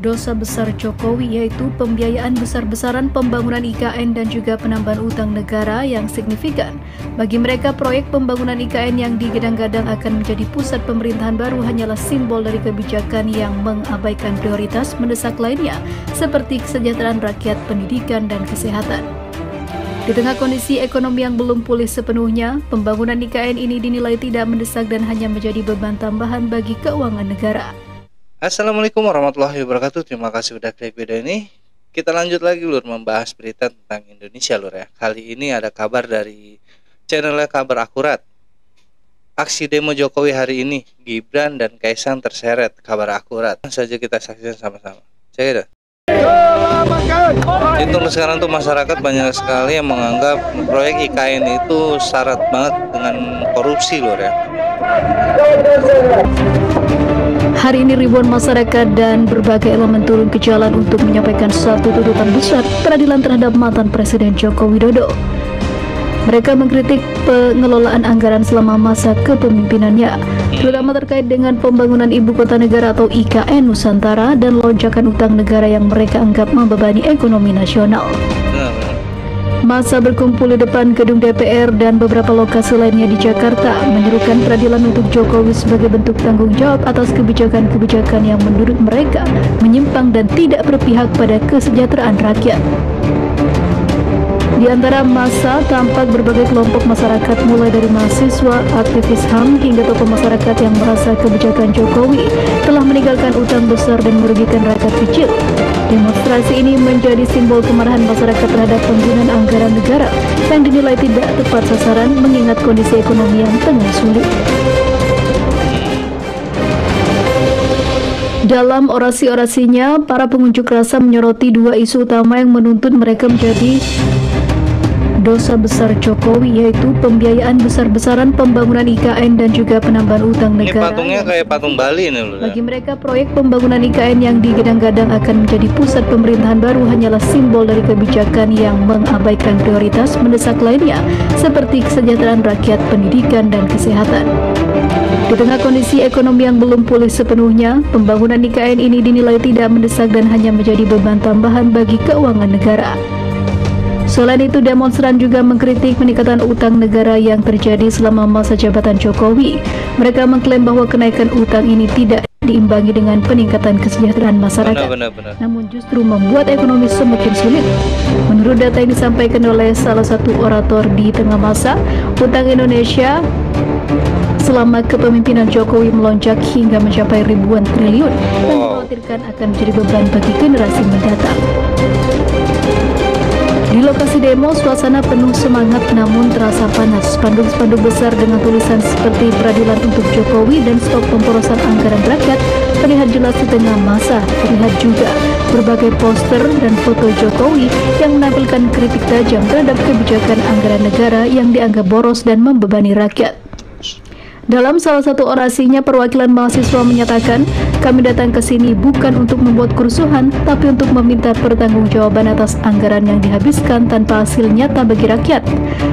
Dosa besar Jokowi yaitu pembiayaan besar-besaran pembangunan IKN dan juga penambahan utang negara yang signifikan. Bagi mereka, proyek pembangunan IKN yang digadang-gadang akan menjadi pusat pemerintahan baru hanyalah simbol dari kebijakan yang mengabaikan prioritas mendesak lainnya seperti kesejahteraan rakyat, pendidikan, dan kesehatan. Di tengah kondisi ekonomi yang belum pulih sepenuhnya, pembangunan IKN ini dinilai tidak mendesak dan hanya menjadi beban tambahan bagi keuangan negara. Assalamualaikum warahmatullahi wabarakatuh. Terima kasih udah klik video ini. Kita lanjut lagi lur membahas berita tentang Indonesia lur ya. Kali ini ada kabar dari channelnya Kabar Akurat. Aksi demo Jokowi hari ini, Gibran dan Kaisang terseret. Kabar Akurat. Langsung saja kita saksikan sama-sama. Cek itu sekarang tuh masyarakat banyak sekali yang menganggap proyek IKN itu syarat banget dengan korupsi lur ya. Hari ini ribuan masyarakat dan berbagai elemen turun ke jalan untuk menyampaikan satu tuntutan besar, peradilan terhadap mantan Presiden Joko Widodo. Mereka mengkritik pengelolaan anggaran selama masa kepemimpinannya, terutama terkait dengan pembangunan ibu kota negara atau IKN Nusantara dan lonjakan utang negara yang mereka anggap membebani ekonomi nasional. Masa berkumpul di depan gedung DPR dan beberapa lokasi lainnya di Jakarta menyerukan peradilan untuk Jokowi sebagai bentuk tanggung jawab atas kebijakan-kebijakan yang menurut mereka menyimpang dan tidak berpihak pada kesejahteraan rakyat. Di antara massa tampak berbagai kelompok masyarakat mulai dari mahasiswa, aktivis HAM hingga tokoh masyarakat yang merasa kebijakan Jokowi telah meninggalkan utang besar dan merugikan rakyat kecil. Demonstrasi ini menjadi simbol kemarahan masyarakat terhadap penggunaan anggaran negara yang dinilai tidak tepat sasaran mengingat kondisi ekonomi yang tengah sulit. Dalam orasi-orasinya, para pengunjuk rasa menyoroti dua isu utama yang menuntut mereka menjadi dosa besar Jokowi, yaitu pembiayaan besar-besaran pembangunan IKN dan juga penambahan utang negara. Ini patungnya kayak patung Bali nih loh. Bagi mereka, proyek pembangunan IKN yang digadang-gadang akan menjadi pusat pemerintahan baru hanyalah simbol dari kebijakan yang mengabaikan prioritas mendesak lainnya seperti kesejahteraan rakyat, pendidikan, dan kesehatan. Di tengah kondisi ekonomi yang belum pulih sepenuhnya, pembangunan IKN ini dinilai tidak mendesak dan hanya menjadi beban tambahan bagi keuangan negara. Selain itu, demonstran juga mengkritik peningkatan utang negara yang terjadi selama masa jabatan Jokowi. Mereka mengklaim bahwa kenaikan utang ini tidak diimbangi dengan peningkatan kesejahteraan masyarakat, namun justru membuat ekonomi semakin sulit. Menurut data yang disampaikan oleh salah satu orator di tengah masa, utang Indonesia selama kepemimpinan Jokowi melonjak hingga mencapai ribuan triliun dan dikhawatirkan akan menjadi beban bagi generasi mendatang. Di lokasi demo, suasana penuh semangat namun terasa panas. Spanduk-spanduk besar dengan tulisan seperti peradilan untuk Jokowi dan stop pemborosan anggaran rakyat terlihat jelas di tengah masa. Terlihat juga berbagai poster dan foto Jokowi yang menampilkan kritik tajam terhadap kebijakan anggaran negara yang dianggap boros dan membebani rakyat. Dalam salah satu orasinya, perwakilan mahasiswa menyatakan, "Kami datang ke sini bukan untuk membuat kerusuhan, tapi untuk meminta pertanggungjawaban atas anggaran yang dihabiskan tanpa hasil nyata bagi rakyat.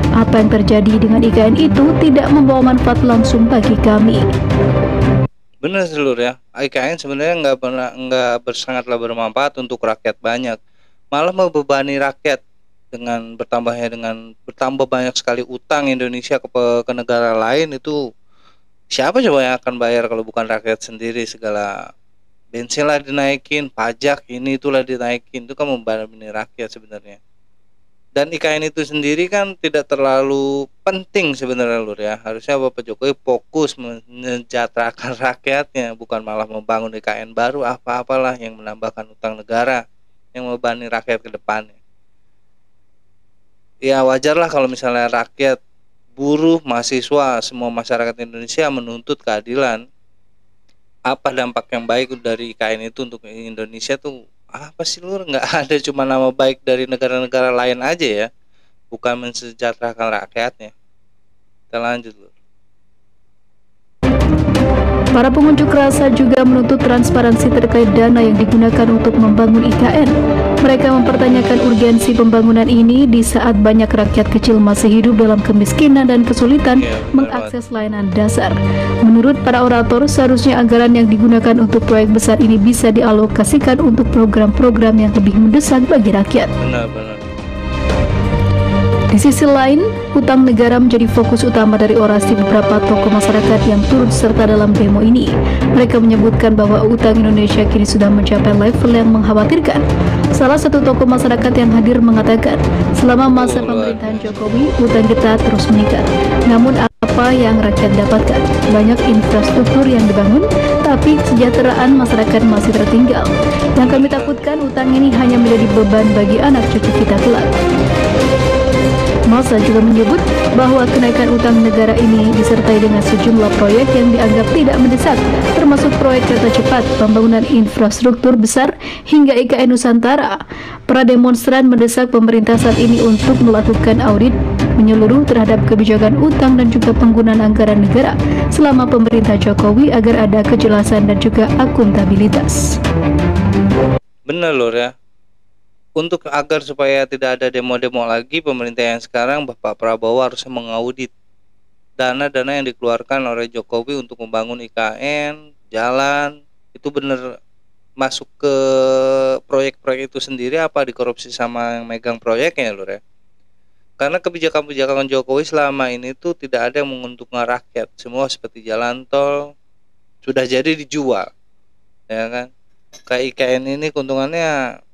Apa yang terjadi dengan IKN itu tidak membawa manfaat langsung bagi kami." Benar seluruh ya, IKN sebenarnya nggak bersangatlah bermanfaat untuk rakyat banyak, malah membebani rakyat dengan bertambah banyak sekali utang Indonesia ke negara lain. Itu siapa coba yang akan bayar kalau bukan rakyat sendiri? Segala bensin lah dinaikin, pajak ini itulah dinaikin, itu kan membebani rakyat sebenarnya. Dan IKN itu sendiri kan tidak terlalu penting sebenarnya lur ya. Harusnya Bapak Jokowi fokus mensejahterakan rakyatnya, bukan malah membangun IKN baru apa-apalah yang menambahkan utang negara yang membebani rakyat ke depannya. Ya wajarlah kalau misalnya rakyat, buruh, mahasiswa, semua masyarakat Indonesia menuntut keadilan. Apa dampak yang baik dari IKN itu untuk Indonesia tuh apa sih lur? Nggak ada, cuma nama baik dari negara-negara lain aja ya, bukan mensejahterakan rakyatnya. Kita lanjut lur. Para pengunjuk rasa juga menuntut transparansi terkait dana yang digunakan untuk membangun IKN. Mereka mempertanyakan urgensi pembangunan ini di saat banyak rakyat kecil masih hidup dalam kemiskinan dan kesulitan mengakses layanan dasar. Menurut para orator, seharusnya anggaran yang digunakan untuk proyek besar ini bisa dialokasikan untuk program-program yang lebih mendesak bagi rakyat. Benar. Di sisi lain, utang negara menjadi fokus utama dari orasi beberapa tokoh masyarakat yang turut serta dalam demo ini. Mereka menyebutkan bahwa utang Indonesia kini sudah mencapai level yang mengkhawatirkan. Salah satu tokoh masyarakat yang hadir mengatakan, selama masa pemerintahan Jokowi, utang kita terus meningkat. Namun apa yang rakyat dapatkan? Banyak infrastruktur yang dibangun, tapi kesejahteraan masyarakat masih tertinggal. Yang kami takutkan, utang ini hanya menjadi beban bagi anak cucu kita kelak. Masa juga menyebut bahwa kenaikan utang negara ini disertai dengan sejumlah proyek yang dianggap tidak mendesak, termasuk proyek kereta cepat, pembangunan infrastruktur besar, hingga IKN Nusantara. Para demonstran mendesak pemerintah saat ini untuk melakukan audit menyeluruh terhadap kebijakan utang dan juga penggunaan anggaran negara selama pemerintah Jokowi agar ada kejelasan dan juga akuntabilitas. Benar lur ya. Untuk agar supaya tidak ada demo-demo lagi, pemerintah yang sekarang Bapak Prabowo harusnya mengaudit dana-dana yang dikeluarkan oleh Jokowi untuk membangun IKN, jalan, itu benar masuk ke proyek-proyek itu sendiri apa dikorupsi sama yang megang proyeknya lur ya. Karena kebijakan-kebijakan Jokowi selama ini tuh tidak ada yang menguntungkan rakyat. Semua seperti jalan tol sudah jadi dijual, ya kan. Kayak IKN ini keuntungannya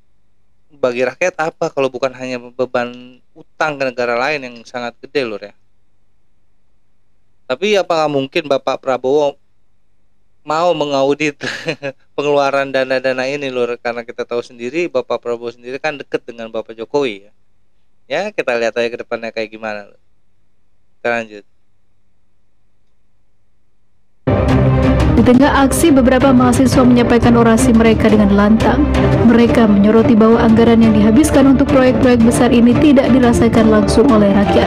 bagi rakyat apa kalau bukan hanya beban utang ke negara lain yang sangat gede lur ya. Tapi apakah mungkin Bapak Prabowo mau mengaudit pengeluaran dana-dana ini lur, karena kita tahu sendiri Bapak Prabowo sendiri kan dekat dengan Bapak Jokowi ya. Ya kita lihat aja ke depannya kayak gimana lur. Kita lanjut. Di tengah aksi, beberapa mahasiswa menyampaikan orasi mereka dengan lantang. Mereka menyoroti bahwa anggaran yang dihabiskan untuk proyek-proyek besar ini tidak dirasakan langsung oleh rakyat.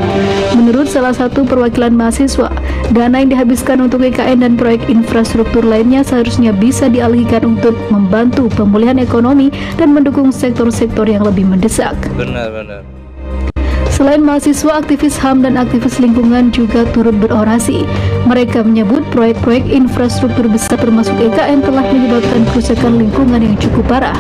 Menurut salah satu perwakilan mahasiswa, dana yang dihabiskan untuk IKN dan proyek infrastruktur lainnya seharusnya bisa dialihkan untuk membantu pemulihan ekonomi dan mendukung sektor-sektor yang lebih mendesak. Benar. Selain mahasiswa, aktivis HAM dan aktivis lingkungan juga turut berorasi. Mereka menyebut proyek-proyek infrastruktur besar termasuk IKN telah menyebabkan kerusakan lingkungan yang cukup parah.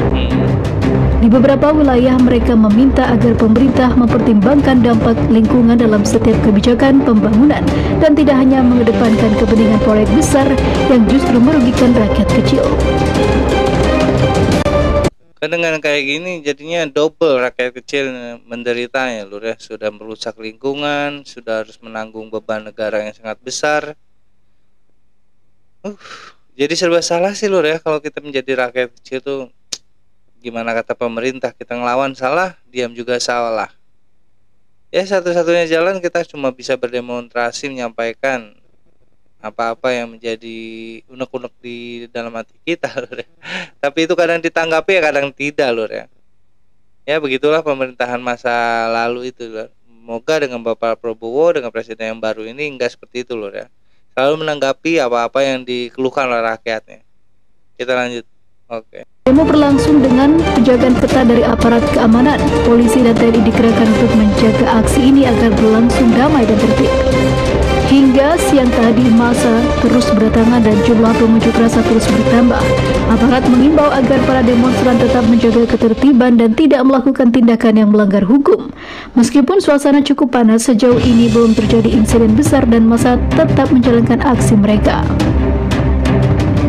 Di beberapa wilayah mereka meminta agar pemerintah mempertimbangkan dampak lingkungan dalam setiap kebijakan pembangunan dan tidak hanya mengedepankan kepentingan proyek besar yang justru merugikan rakyat kecil. Kan dengan kayak gini jadinya double rakyat kecil menderita ya lur ya. Sudah merusak lingkungan, sudah harus menanggung beban negara yang sangat besar. Jadi serba salah sih lur ya kalau kita menjadi rakyat kecil tuh. Gimana kata pemerintah, kita ngelawan salah, diam juga salah. Ya satu-satunya jalan kita cuma bisa berdemonstrasi, menyampaikan apa-apa yang menjadi unek-unek di dalam hati kita lur ya. Tapi itu kadang ditanggapi ya kadang tidak lur ya. Ya begitulah pemerintahan masa lalu itu lur. Semoga dengan Bapak Prabowo, dengan presiden yang baru ini enggak seperti itu lur ya. Selalu menanggapi apa-apa yang dikeluhkan oleh rakyatnya. Kita lanjut. Oke. Demo berlangsung dengan penjagaan ketat dari aparat keamanan. Polisi dan TNI dikerahkan untuk menjaga aksi ini agar berlangsung damai dan tertib. Hingga siang tadi massa terus berdatangan dan jumlah pengunjuk rasa terus bertambah. Aparat mengimbau agar para demonstran tetap menjaga ketertiban dan tidak melakukan tindakan yang melanggar hukum. Meskipun suasana cukup panas, sejauh ini belum terjadi insiden besar dan massa tetap menjalankan aksi mereka.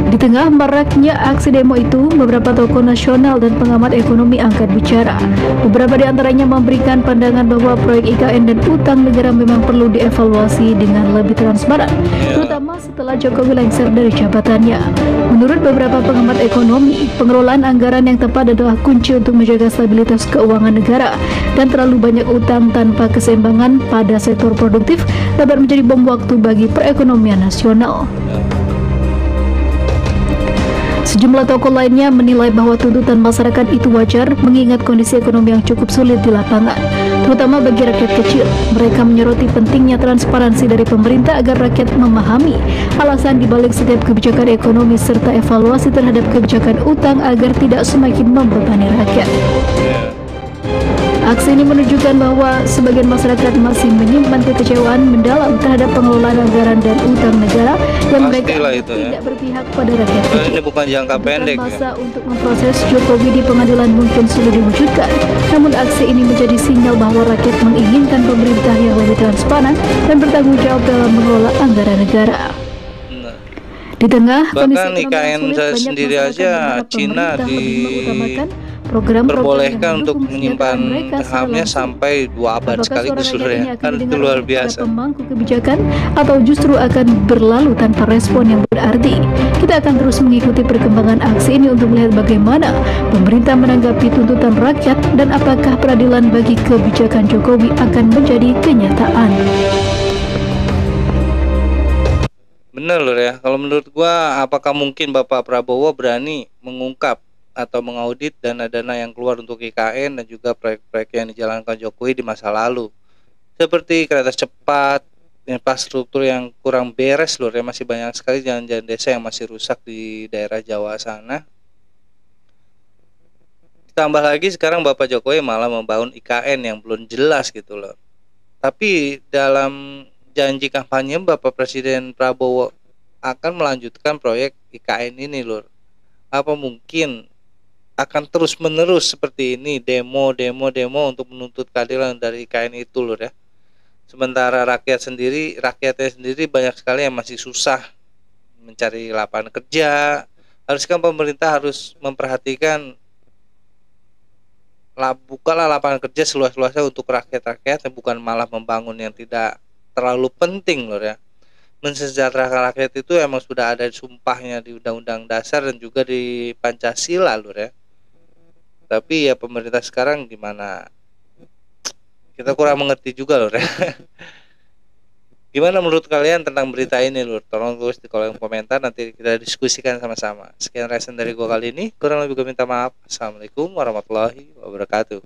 Di tengah maraknya aksi demo itu, beberapa tokoh nasional dan pengamat ekonomi angkat bicara. Beberapa di antaranya memberikan pandangan bahwa proyek IKN dan utang negara memang perlu dievaluasi dengan lebih transparan, terutama setelah Jokowi lengser dari jabatannya. Menurut beberapa pengamat ekonomi, pengelolaan anggaran yang tepat adalah kunci untuk menjaga stabilitas keuangan negara, dan terlalu banyak utang tanpa keseimbangan pada sektor produktif dapat menjadi bom waktu bagi perekonomian nasional. Sejumlah tokoh lainnya menilai bahwa tuntutan masyarakat itu wajar mengingat kondisi ekonomi yang cukup sulit di lapangan, terutama bagi rakyat kecil. Mereka menyoroti pentingnya transparansi dari pemerintah agar rakyat memahami alasan dibalik setiap kebijakan ekonomi serta evaluasi terhadap kebijakan utang agar tidak semakin membebani rakyat. Aksi ini menunjukkan bahwa sebagian masyarakat masih menyimpan kekecewaan mendalam terhadap pengelolaan anggaran dan utang negara yang mereka Pastilah anggap itu ya. tidak berpihak pada rakyat Karena kecil. ini bukan jangka Tuntutan pendek ya. massa untuk memproses Jokowi di pengadilan mungkin sudah diwujudkan, namun aksi ini menjadi sinyal bahwa rakyat menginginkan pemerintah yang lebih transparan dan bertanggung jawab dalam mengelola anggaran negara. Nah, Di tengah kondisi bahkan ekonomi yang IKN sulit, banyak sendiri masyarakat aja berharap Cina pemerintah lebih mengutamakan program-program yang diperbolehkan untuk mendukung menyimpan kesejahteraan mereka secara sahamnya langsung. sampai 2 abad Apakah suara sekaligus rakyat lur ini ya. akan Kan itu didengar luar oleh para biasa. pemangku kebijakan atau justru akan berlalu tanpa respon yang berarti? Kita akan terus mengikuti perkembangan aksi ini untuk melihat bagaimana pemerintah menanggapi tuntutan rakyat dan apakah peradilan bagi kebijakan Jokowi akan menjadi kenyataan. Bener lur ya. Kalau menurut gua, apakah mungkin Bapak Prabowo berani mengungkap atau mengaudit dana-dana yang keluar untuk IKN dan juga proyek-proyek yang dijalankan Jokowi di masa lalu, seperti kereta cepat, infrastruktur yang kurang beres lur ya. Masih banyak sekali jalan-jalan desa yang masih rusak di daerah Jawa sana. Ditambah lagi sekarang Bapak Jokowi malah membangun IKN yang belum jelas gitu loh. Tapi dalam janji kampanye Bapak Presiden Prabowo akan melanjutkan proyek IKN ini lur. Apa mungkin akan terus-menerus seperti ini, demo untuk menuntut keadilan dari IKN itu lur ya. Sementara rakyatnya sendiri banyak sekali yang masih susah mencari lapangan kerja. Haruskan pemerintah harus memperhatikan bukalah lapangan kerja seluas-luasnya untuk rakyat-rakyat, bukan malah membangun yang tidak terlalu penting lur ya. Mensejahterakan rakyat itu emang sudah ada sumpahnya di Undang-Undang Dasar dan juga di Pancasila lur ya. Tapi ya pemerintah sekarang gimana, kita kurang mengerti juga lur ya. Gimana menurut kalian tentang berita ini lur? Tolong tulis di kolom komentar, nanti kita diskusikan sama-sama. Sekian reaction dari gua kali ini, kurang lebih gua minta maaf. Assalamualaikum warahmatullahi wabarakatuh.